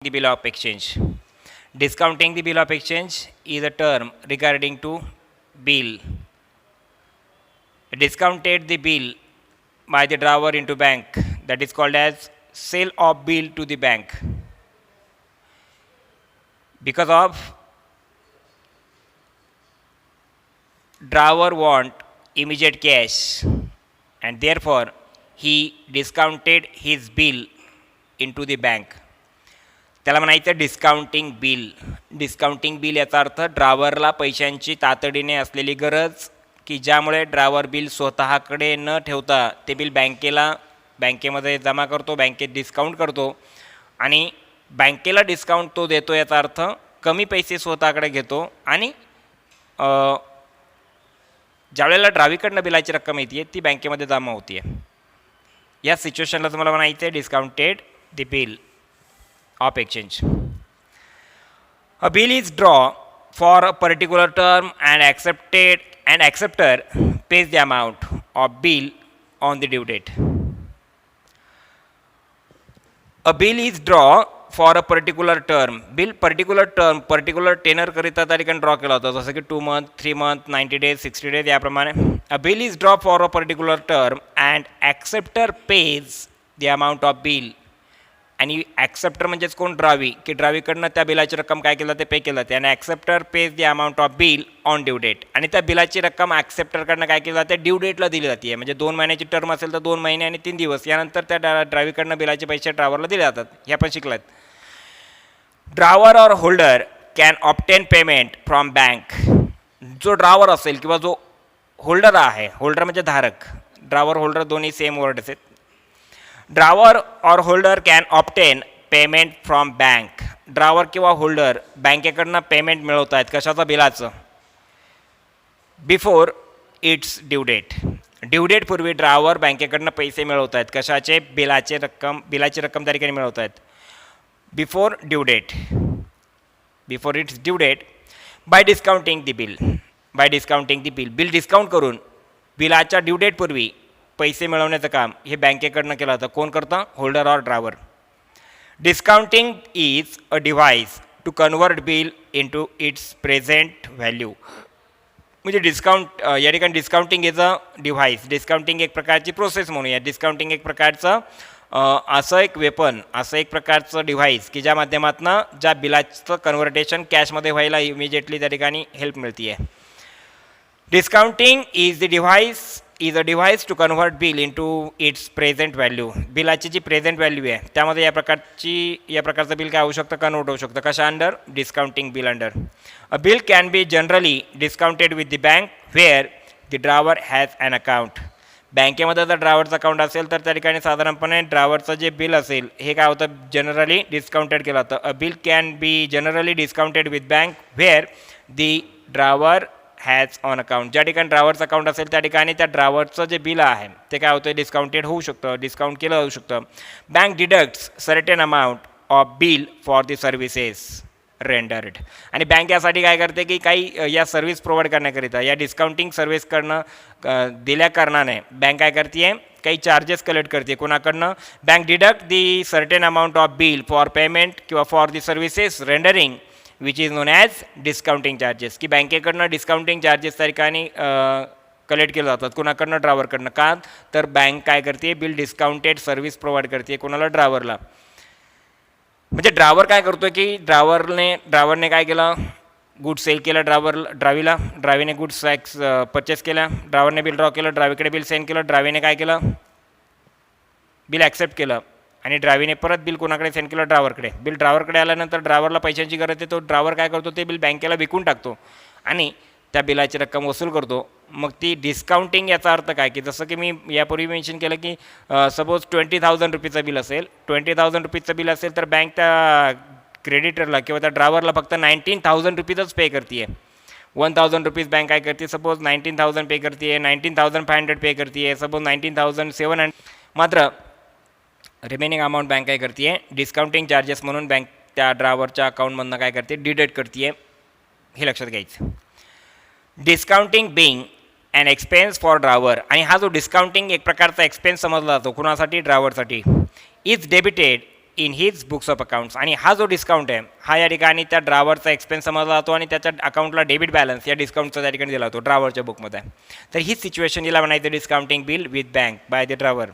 the bill of exchange. Discounting the bill of exchange is a term regarding to bill. Discounted the bill by the drawer into bank, that is called as sale of bill to the bank. Because of drawer want immediate cash and therefore he discounted his bill into the bank. त्याला म्हणायचं discounting bill याचा अर्थ ड्रावरला पैशांची तातडीने असलेली गरज की ज्यामुळे ड्रावर बिल स्वतःकडे न ठेवता ते बिल बँकेमध्ये जमा करतो, बँकेत डिस्काउंट करतो आणि बँकेला डिस्काउंट तो देतो, याचा अर्थ कमी पैसे स्वतःकडे घेतो आणि ज्यावेळेला ड्रावीकडनं बिलाची रक्कम येते ती बँकेमध्ये जमा होते. या सिच्युएशनला तुम्हाला म्हणायचं आहे discounted the bill of exchange. A bill is drawn for a particular term and acceptor pays the amount of bill on the due date. A bill is drawn for a particular term. Bill particular tenor करिता त्या ठिकाणी draw केला होता, जसं की 2 month, 3 month, 90 days, 60 days याप्रमाणे. A bill is drawn for a particular term and acceptor pays the amount of bill. आणि acceptor म्हणजेच कोण? ड्रावी, की ड्रावीकडनं त्या बिलाची रक्कम काय केलं ते पे केलं ते आणि acceptor pays the amount of bill on due date. आणि त्या बिलाची रक्कम ॲक्सेप्टरकडनं काय केलं जाते? ड्यू डेटला दिली जाते. म्हणजे 2 महिन्याची टर्म असेल तर 2 महिने आणि 3 दिवस यानंतर त्या ड्रावीकडनं बिलाचे पैसे ड्रावरला दिले जातात. हे आपण शिकलात. Drawer or holder can obtain payment from bank. जो ड्रावर असेल किंवा जो होल्डर आहे, होल्डर म्हणजे धारक, ड्रावर होल्डर दोन्ही सेम वर्ड आहेत. Drawer or holder can obtain payment from bank. Drawer किंवा होल्डर बँकेकडनं पेमेंट मिळवत आहेत. कशाचं? बिलाचं. Before it's due date. Due डेटपूर्वी ड्रावर बँकेकडनं पैसे मिळवत आहेत. कशाचे? बिलाची रक्कम त्या ठिकाणी मिळवत आहेत. Before due date, before it's due date by discounting the bill. Bill discount करून बिलाच्या ड्यू डेटपूर्वी पैसे मिळवण्याचं काम हे बँकेकडनं केलं जातं. कोण करतं? होल्डर और drawer. Discounting is a device to convert bill into its present value. म्हणजे डिस्काउंट या ठिकाणी discounting is a device. Discounting एक प्रकारची प्रोसेस म्हणूया. डिस्काउंटिंग एक प्रकारचं असं एक वेपन, असं एक प्रकारचं डिव्हाइस की ज्या माध्यमातून ज्या बिलाचं कन्व्हर्टेशन कॅशमध्ये व्हायला इमिजिएटली त्या ठिकाणी हेल्प मिळते आहे. Discounting is a device to convert bill into its present value. बिलाची जी प्रेझेंट व्हॅल्यू आहे त्यामध्ये या प्रकारचं बिल काय होऊ शकतं? कन्वर्ट होऊ शकतं. कशा under? Discounting bill under. A bill can be generally discounted with the bank where the drawer has an account. बँकेमध्ये जर ड्रावरचं अकाउंट असेल तर त्या ठिकाणी साधारणपणे ड्रावरचं जे बिल असेल हे काय होतं? जनरली डिस्काउंटेड केलं जातं. A bill can be generally discounted with bank where the drawer has on account. ज्या ठिकाणी ड्रावरचं अकाउंट असेल त्या ठिकाणी त्या ड्रावरचं जे बिल आहे ते काय होतं? डिस्काउंटेड होऊ शकतं, डिस्काउंट केलं जाऊ शकतं. Bank deducts certain amount of bill for the services rendered. आणि बँक यासाठी काय करते की काही या सर्व्हिस प्रोव्हाइड करण्याकरिता या डिस्काउंटिंग सर्व्हिसकडनं दिल्या कारणाने बँक काय करते? काही चार्जेस कलेक्ट करते. कोणाकडनं? Bank deduct the certain amount of bill for payment किंवा for the services rendering which is known as discounting charges. की बँकेकडनं डिस्काउंटिंग चार्जेस त्या ठिकाणी कलेक्ट केले जातात. कोणाकडनं? ड्रावरकडनं. का? तर बँक काय करते? बिल डिस्काउंटेड सर्व्हिस प्रोव्हाइड करते. कोणाला? ड्रावरला. म्हणजे ड्रावर काय करतो की ड्रावरने काय केलं? गुड सेल केलं ड्रावीला. ड्रावीने गुड्स परचेस केल्या. ड्रावरने बिल ड्रॉ केलं. ड्रावीकडे बिल सेंड केलं. ड्रावीने काय केलं? बिल ॲक्सेप्ट केलं आणि ड्रावीने परत बिल कोणाकडे सेंड केलं? ड्रावरकडे. बिल ड्रावरकडे आल्यानंतर ड्रावरला पैशांची गरज आहे. तो ड्रावर काय करतो? ते बिल बँकेला विकून टाकतो आणि त्या बिलाची रक्कम वसूल करतो. मग ती डिस्काउंटिंग याचा अर्थ काय? की जसं की मी यापूर्वी मेन्शन केलं की सपोज 20,000 रुपीचं बिल असेल, 20,000 रुपीचं बिल असेल तर बँक त्या क्रेडिटरला किंवा त्या ड्रावरला फक्त 19,000 रुपीजच पे करते आहे. 1,000 रुपीज बँक काय करते? सपोज 19,000 पे करते आहे, 19,500 पे करते आहे, सपोज 19,700. मात्र रिमेनिंग अमाऊंट बँक काय करते आहे? डिस्काउंटिंग चार्जेस म्हणून बँक त्या ड्रावरच्या अकाउंटमधनं काय करते? डिडक्ट करते आहे. हे लक्षात घ्यायचं. Discounting being and expense for drawer. आणि हा जो डिस्काउंटिंग एक प्रकारचा एक्सपेन्स समजला जातो कुणासाठी? ड्रावरसाठी. Is debited in his books of accounts. आणि हा जो डिस्काउंट आहे हा या ठिकाणी त्या ड्रायव्हरचा एक्सपेन्स समजला जातो आणि त्याच्या अकाउंटला डेबिट बॅलन्स या डिस्काउंटचा त्या ठिकाणी दिला जातो ड्रायव्हरच्या बुकमध्ये. तर ही सिच्युएशन जिला म्हणायचं discounting bill with bank by the driver.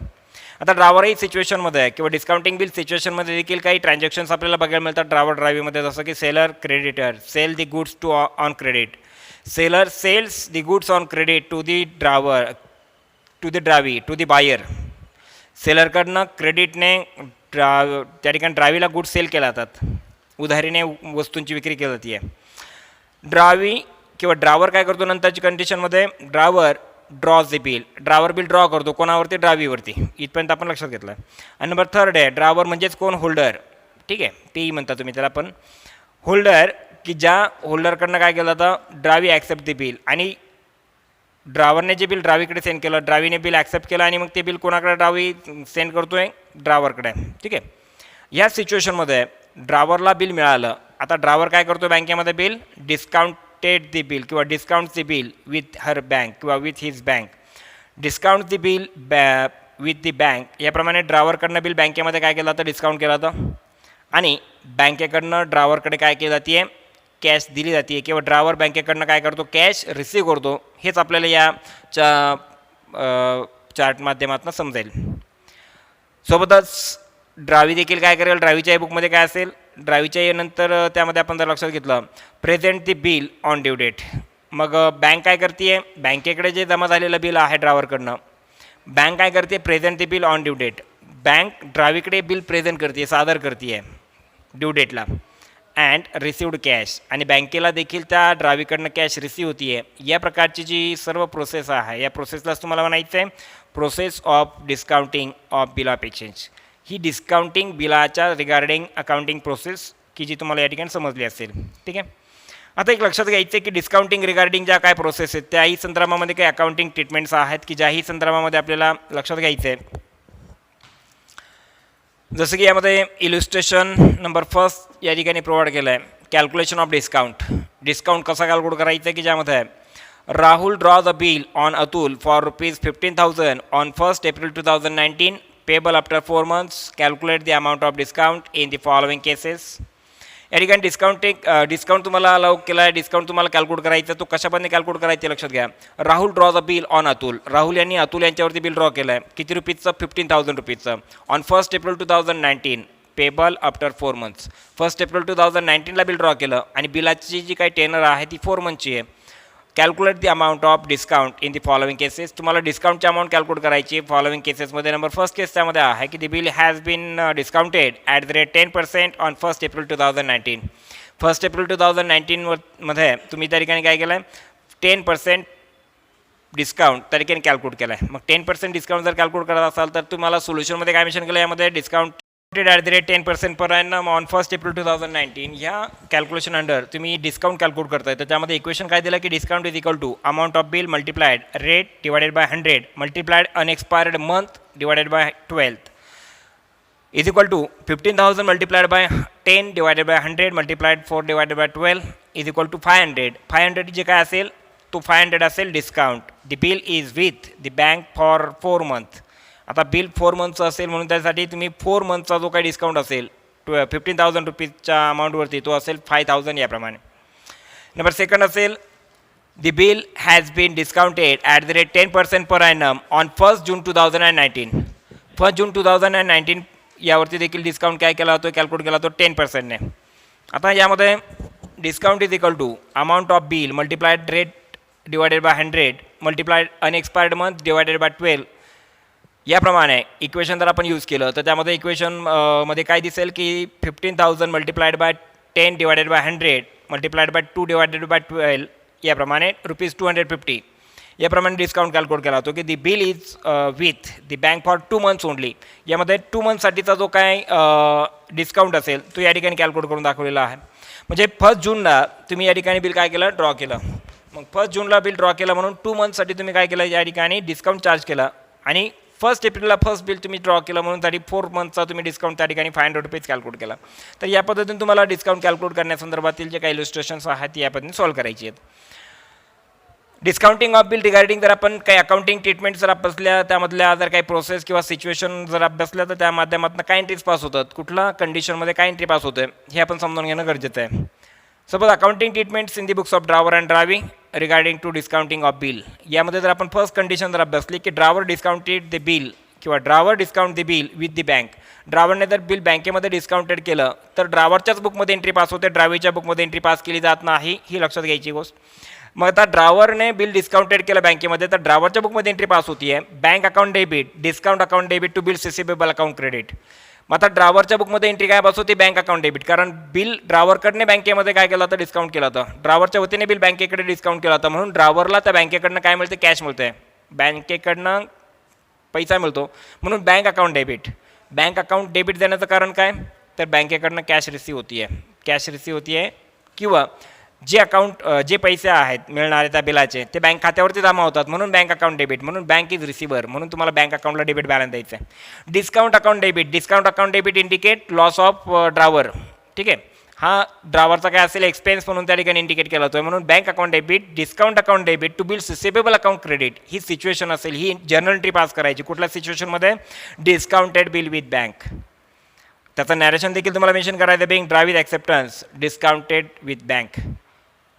आता ड्रायव्हरही सिच्युएशनमध्ये आहे किंवा डिस्काउंटिंग बिल सिच्युएशनमध्ये देखील काही ट्रान्झॅक्शन्स आपल्याला बघायला मिळतात ड्रायव्हर ड्रायव्हिंगमध्ये, जसं की seller creditor sell the goods to on credit. Seller sells the goods on credit to the driver to the buyer. सेलरकडनं क्रेडिटने त्या ठिकाणी ड्रायव्हीला गुड्स सेल केल्या जातात, उधारीने वस्तूंची विक्री केली जाते. ड्रायव्ही किंवा ड्रायव्हर काय करतो नंतरची कंडिशनमध्ये, driver drawers the bill. Driver bill draw करतो कोणावरती, ड्रायव्हीवरती. इथपर्यंत आपण लक्षात घेतलं. आणि नंबर थर्ड आहे ड्रायव्हर म्हणजेच कोण, होल्डर. ठीक आहे, तेही म्हणता तुम्ही त्याला. पण होल्डर की ज्या होल्डरकडनं काय केलं जातं, ड्रायव्ही ॲक्सेप्ट द बिल. आणि ड्रायव्हरने जे बिल ड्रायव्हीकडे सेंड केलं, ड्रायव्हीने बिल ॲक्सेप्ट केलं आणि मग ते बिल कोणाकडे ड्रायव्ही सेंड करतो आहे, ड्रायव्हरकडे. ठीक आहे, ह्या सिच्युएशनमध्ये ड्रायव्हरला बिल मिळालं. आता ड्रायव्हर काय करतो बँकेमध्ये, बिल डिस्काउंटेड दी बिल किंवा discount the bill with her bank किंवा with his bank. Discount the bill with the bank याप्रमाणे ड्रायव्हरकडनं बिल बँकेमध्ये काय केलं जातं, डिस्काउंट केलं जातं. आणि बँकेकडनं ड्रायव्हरकडे काय केली जाते, कॅश दिली जाते किंवा ड्रायव्हर बँकेकडनं काय करतो, कॅश रिसीव्ह करतो. हेच आपल्याला या चार्ट माध्यमातून समजेल. सोबतच ड्रायव्ही देखील काय करेल, ड्रायव्हीच्या बुकमध्ये काय असेल, ड्रायव्हीच्या नंतर त्यामध्ये आपण जर लक्षात घेतलं, present the bill on due date. मग बँक काय करते, बँकेकडे जे जमा झालेलं बिल आहे ड्रायव्हरकडनं, बँक काय करते, present the bill on due date. Bank ड्रायव्हीकडे बिल प्रेझेंट करते, सादर करते आहे ड्यू डेटला. अँड रिसिव्ड कॅश, आणि बँकेला देखील त्या ड्रायव्हीकडनं कॅश रिसीव्ह होती आहे. या प्रकारची जी सर्व प्रोसेस आहे या प्रोसेसलाच तुम्हाला म्हणायचं आहे process of discounting of bill of exchange. He discounting बिलाच्या रिगार्डिंग अकाउंटिंग प्रोसेस की जी तुम्हाला या ठिकाणी समजली असेल. ठीक आहे, आता एक लक्षात घ्यायचं आहे की डिस्काउंटिंग रिगार्डिंग ज्या काय प्रोसेस आहेत त्याही संदर्भामध्ये काही अकाउंटिंग ट्रीटमेंट्स आहेत की ज्याही संदर्भामध्ये आपल्याला लक्षात घ्यायचं आहे. जसं की यामध्ये इलिस्ट्रेशन नंबर फर्स्ट या ठिकाणी प्रोव्हाइड केलं आहे, कॅल्क्युलेशन ऑफ डिस्काउंट. डिस्काउंट कसा कॅल्क्युलेट करायचं आहे की ज्यामध्ये Rahul draw the bill on Atul for ₹15,000 on 1 April 2019 payable after 4 months. Calculate the amount of discount in the following cases. या ठिकाणी डिस्काउंट तुम्हाला अलाउ केला आहे. डिस्काउंट तुम्हाला कॅल्क्युलेट करायचं, तो कशापणे कॅल्क्युलेट करायचं लक्षात घ्या. Rahul draw the bill on Atul. Rahul यांनी अतुल यांच्यावरती बिल ड्रॉ केलं आहे, किती रुपीजचं, ₹15,000 on 1 April 2019 payable after 4 months. 1 April 2019ला बिल ड्रॉ केलं आणि बिलाची जी काही टेनर आहे ती 4 monthsची आहे. Calculate the amount of discount in the following cases. तुम्हाला डिस्काउंटची अमाऊंट कॅल्क्युलेट करायची फॉलोइंग केसेसमध्ये. नंबर फर्स्ट केस त्यामध्ये आहे की the bill has been discounted at the rate 10% on 1 April 2019. 1 April 2019 मध्ये तुम्ही त्या ठिकाणी काय केलं आहे, 10% डिस्काउंट त्या ठिकाणी कॅल्क्युलेट केला आहे. मग 10% डिस्काउंट जर कॅल्क्युलेट करत असाल तर तुम्हाला सोल्युशनमध्ये काय मेन्शन केलं, यामध्ये discount at the rate 10% per annum on 1 April 2019 ह्या कॅल्क्युलेशन अंडर तुम्ही डिस्काउंट कॅल्क्युलेट करताय. तर त्यामध्ये इक्वेशन काय दिलं की discount is equal to amount of bill multiplied rate divided by 100 multiplied unexpired month divided by 12 is equal to 15,000 multiplied by 10 divided by 100 multiplied 4 divided by 12 is equal to 500. 500 जे काय असेल तो 500 असेल discount. The bill is with the bank for 4 months. आता bill 4 monthsचं असेल म्हणून त्यासाठी तुम्ही 4 monthsचा जो काही डिस्काउंट असेल ₹15,000च्या अमाऊंटवरती तो असेल 5,000 याप्रमाणे. नंबर सेकंड असेल the bill has been discounted at the rate 10% per annum on 1 June 2019. 1 June 2019 यावरती देखील डिस्काउंट काय केला जातो, कॅल्क्युलेट केला जातो 10%ने. आता यामध्ये discount is equal to amount of bill multiplied rate divided by 100 multiplied unexpired month divided by 12 याप्रमाणे इक्वेशन जर आपण यूज केलं तर त्यामध्ये इक्वेशन मध्ये काय दिसेल की 15,000 multiplied by 10 divided by 100 multiplied by 2 divided by 12 याप्रमाणे ₹250 याप्रमाणे डिस्काउंट कॅल्क्युलेट केला जातो की the bill is with the bank for 2 months only. यामध्ये 2 monthsसाठीचा जो काय डिस्काउंट असेल तो या ठिकाणी कॅल्क्युलेट करून दाखवलेला आहे. म्हणजे 1 जूनला तुम्ही या ठिकाणी बिल काय केलं, ड्रॉ केलं. मग 1 जूनला बिल ड्रॉ केलं म्हणून 2 monthsसाठी तुम्ही काय केलं, या ठिकाणी डिस्काउंट चार्ज केला. आणि 1 एप्रिलला फर्स्ट बिल तुम्ही ड्रॉ केलं म्हणून तरी 4 monthsचा तुम्ही डिस्काउंट त्या ठिकाणी ₹500 कॅल्क्युलेट केला. तर या पद्धतीने तुम्हाला डिस्काउंट कॅल्क्युलेट करण्यासंदर्भातील जे काही इलिस्ट्रेशन्स आहेत या पद्धतीने सॉल्व्ह करायची आहेत. डिस्काउंटिंग ऑफ बिल रिगार्डिंग जर आपण काही अकाउंटिंग ट्रीटमेंट जर अभ्यासल्या त्यामधल्या जर काही प्रोसेस किंवा सिच्युएशन जर अभ्यासल्या तर त्या माध्यमातून काय एंट्रीज पास होतात, कुठल्या कंडिशनमध्ये काय एंट्री पास होते हे आपण समजून घेणं गरजेचं आहे. Suppose accounting treatments in the books of drawer and drawee regarding to discounting of bill. यामध्ये जर आपण फर्स्ट कंडिशन जर अभ्यासली की ड्रावर डिस्काउंटेड द बिल किंवा drawer discount the bill with the bank. ड्रावरने जर बिल बँकेमध्ये डिस्काउंटेड केलं तर ड्रावरच्याच बुकमध्ये एंट्री पास होते, ड्रावीच्या बुकमध्ये एंट्री पास केली जात नाही, ही लक्षात घ्यायची गोष्ट. मग आता ड्रावरने बिल डिस्काउंटेड केलं बँकेमध्ये तर ड्रावरच्या बुकमध्ये एंट्री पास होती आहे bank account debit discount account debit to bill receivable account credit. मग आता ड्रावरच्या बुकमध्ये एंट्री काय पास होती, बँक अकाउंट डेबिट, कारण बिल ड्रावरकडने बँकेमध्ये काय केलं होतं, डिस्काउंट केलं होतं, ड्रावरच्या वतीने बिल बँकेकडे डिस्काउंट केलं होतं, म्हणून ड्रावरला त्या बँकेकडनं काय मिळते, कॅश मिळते, बँकेकडनं पैसा मिळतो, म्हणून bank account debit. Bank account debit देण्याचं कारण काय, तर बँकेकडनं कॅश रिसीव होती आहे, कॅश रिसीव होती आहे किंवा जे अकाउंट जे पैसे आहेत मिळणारे त्या बिलाचे ते बँक खात्यावरती जमा होतात, म्हणून बँक अकाउंट डेबिट, म्हणून बँक इज रिसिव्हर, म्हणून तुम्हाला बँक अकाउंटला डेबिट बॅलन्स द्यायचं आहे. Discount account debit, discount account debit indicate loss of drawer. ठीक आहे, हा ड्रावरचा काय असेल एक्सपेन्स म्हणून त्या ठिकाणी इंडिकेट केला जातो, म्हणून bank account debit discount account debit to bill receivable account credit ही सिच्युएशन असेल, ही जर्नल एंट्री पास करायची. कुठल्या सिच्युएशनमध्ये, डिस्काउंटेड बिल विथ बँक. त्याचं नॅरेशन देखील तुम्हाला मेन्शन करायचं, being drawn with acceptance discounted with bank,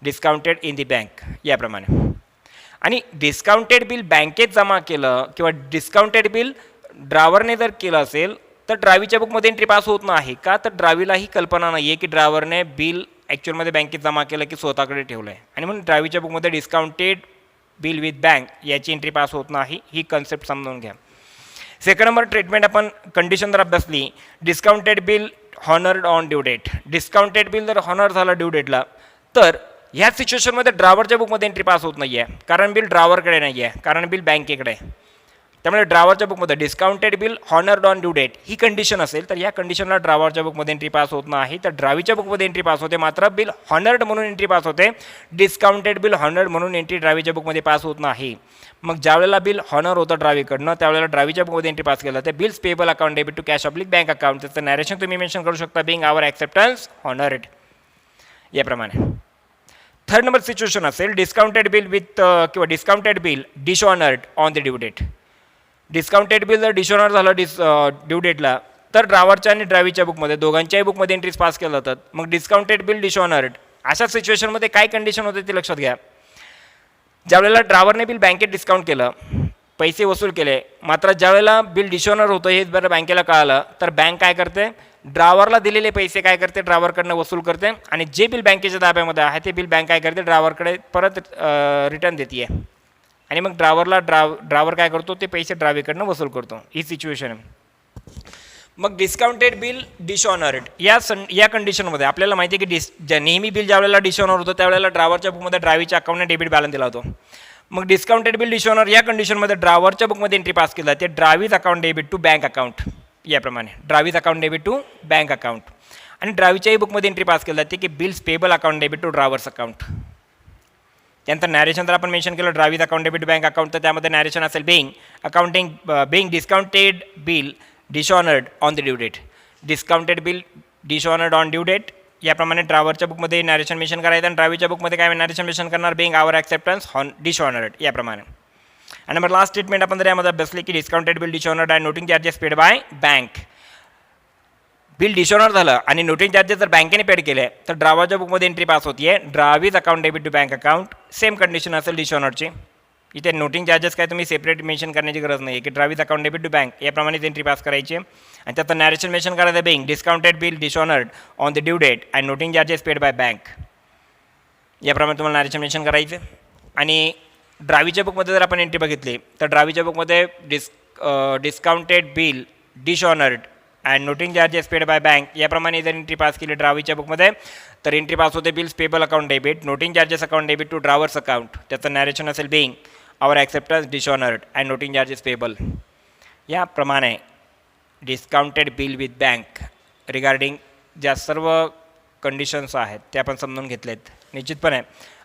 discounted in the bank याप्रमाणे. आणि डिस्काउंटेड बिल बँकेत जमा केलं किंवा डिस्काउंटेड बिल ड्रावरने जर केलं असेल तर ड्रावीच्या बुकमध्ये एंट्री पास होत नाही का, तर ड्रावीला ही कल्पना नाही आहे की ड्रावरने बिल ॲक्च्युअलमध्ये बँकेत जमा केलं की स्वतःकडे ठेवलं आहे, आणि म्हणून ड्रावीच्या बुकमध्ये डिस्काउंटेड बिल विथ बँक याची एंट्री पास होत नाही, ही कन्सेप्ट समजून घ्या. सेकंड नंबर ट्रीटमेंट आपण कंडिशन जर अभ्यासली, discounted bill honoured on due date. Discounted bill जर हॉनर झालं ड्यू डेटला तर ह्या सिच्युएशनमध्ये ड्रावरच्या बुकमध्ये एंट्री पास होत नाही आहे, कारण बिल ड्रावरकडे नाही आहे, कारण बिल बँकेकडे आहे. त्यामुळे ड्रावरच्या बुकमध्ये discounted bill honoured on due date ही कंडिशन असेल तर या कंडिशनला ड्रावरच्या बुकमध्ये एंट्री पास होत नाही, तर ड्रावीच्या बुकमध्ये एंट्री पास होते, मात्र बिल हॉनर्ड म्हणून एंट्री पास होते, डिस्काउंटेड बिल हॉनर्ड म्हणून एंट्री ड्रावीच्या बुकमध्ये पास होत नाही. मग ज्यावेळेला बिल हॉनर होतं ड्रावीकडनं त्यावेळेला ड्रावीच्या बुकमध्ये एंट्री पास केलं तर bills payable account debit to cash oblique bank account. त्याचं नॅरेशन तुम्ही मेन्शन करू शकता, बिंग आवर ॲक्सेप्टन्स हॉनर्ड याप्रमाणे. थर्ड नंबर सिच्युएशन असेल, डिस्काउंटेड बिल विथ किंवा discounted bill dishonoured on the due date. Discounted bill जर डिशऑनर झालं due डेटला तर ड्रावरच्या आणि ड्रावीच्या बुकमध्ये दोघांच्याही बुकमध्ये एंट्रीज पास केल्या जातात. मग डिस्काउंटेड बिल डिशऑनर्ड अशा सिच्युएशनमध्ये काय कंडिशन होते ते लक्षात घ्या. ज्यावेळेला ड्रावरने बिल बँकेत डिस्काउंट केलं, पैसे वसूल केले, मात्र ज्यावेळेला बिल डिशऑनर होतं हे बरं बँकेला कळालं तर बँक काय करते, ड्रावरला दिलेले पैसे काय करते, ड्रावरकडनं वसूल करते, आणि जे बिल बँकेच्या ताब्यामध्ये आहे ते बिल बँक काय करते, ड्रावरकडे परत रिटर्न देते आहे, आणि मग ड्रावर काय करतो, ते पैसे ड्रावीकडनं वसूल करतो. ही सिच्युएशन आहे. मग डिस्काउंटेड बिल डिशऑनर्ड या कंडिशनमध्ये आपल्याला माहिती आहे की नेहमी बिल ज्यावेळेला डिशऑनर होतं त्यावेळेला ड्रावरच्या बुकमध्ये ड्रावीच्या अकाउंटने डेबिट बॅलन्स दिला होतो. मग डिस्काउंटेड बिल डिशऑनर या कंडिशनमध्ये ड्रावरच्या बुकमध्ये एंट्री पास केला, ते drawee's account debit to bank account याप्रमाणे, drawee's account debit to bank account. आणि ड्रावीच्याही बुकमध्ये एंट्री पास केला ते की bills payable account debit to drawer's account. त्यानंतर नॅरेशन जर आपण मेन्शन केलं drawee's account debit bank account तर त्यामध्ये नॅरेशन असेल, being discounted bill dishonoured on the due date. Discounted bill dishonoured on due date याप्रमाणे ड्रावरच्या बुकमध्ये नॅरेशन मेन्शन करायचं, आणि ड्रावीच्या बुकमध्ये काय नॅरेशन मेन्शन करणार, बिंग आवर ॲक्सेप्टन्स डिशऑनर्ड याप्रमाणे. आणि नंबर लास्ट स्टेटमेंट आपण जर यामध्ये अभ्यासली की discounted bill dishonoured and noting charges paid by bank. Bill dishonour झालं आणि नोटिंग चार्जेस जर बँकेने पेड केले तर ड्रावरच्या बुकमध्ये एंट्री पास होती आहे, drawee's account debit to bank account. Same condition असेल डिशऑनरची, इथे नोटिंग चार्जेस काय तुम्ही सेपरेट मेन्शन करण्याची गरज नाही आहे की drawee's account debit to bank याप्रमाणेच एंट्री पास करायची. आणि त्याचं नॅरेशन मेन्शन करायचं, being discounted bill dishonoured on the due date and noting charges paid by bank याप्रमाणे तुम्हाला नॅरेशन मेन्शन करायचं. आणि ड्रावीच्या बुकमध्ये जर आपण एंट्री बघितली तर ड्रावीच्या बुकमध्ये discounted bill dishonoured and noting charges paid by bank याप्रमाणे जर एंट्री पास केली ड्रावीच्या बुकमध्ये तर एंट्री पास होते bills payable account debit noting charges account debit to drawer's account. त्याचं नॅरेशन असेल, being our acceptance dishonoured and noting charges payable. याप्रमाणे discounted bill with bank regarding ज्या सर्व कंडिशन्स आहेत त्या आपण समजून घेतलेत. निश्चितपणे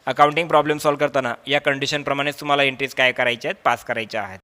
अकाउंटिंग प्रॉब्लेम सॉल्व करताना या कंडिशनप्रमाणेच तुम्हाला एंट्रीज काय करायच्या आहेत, पास करायच्या आहेत.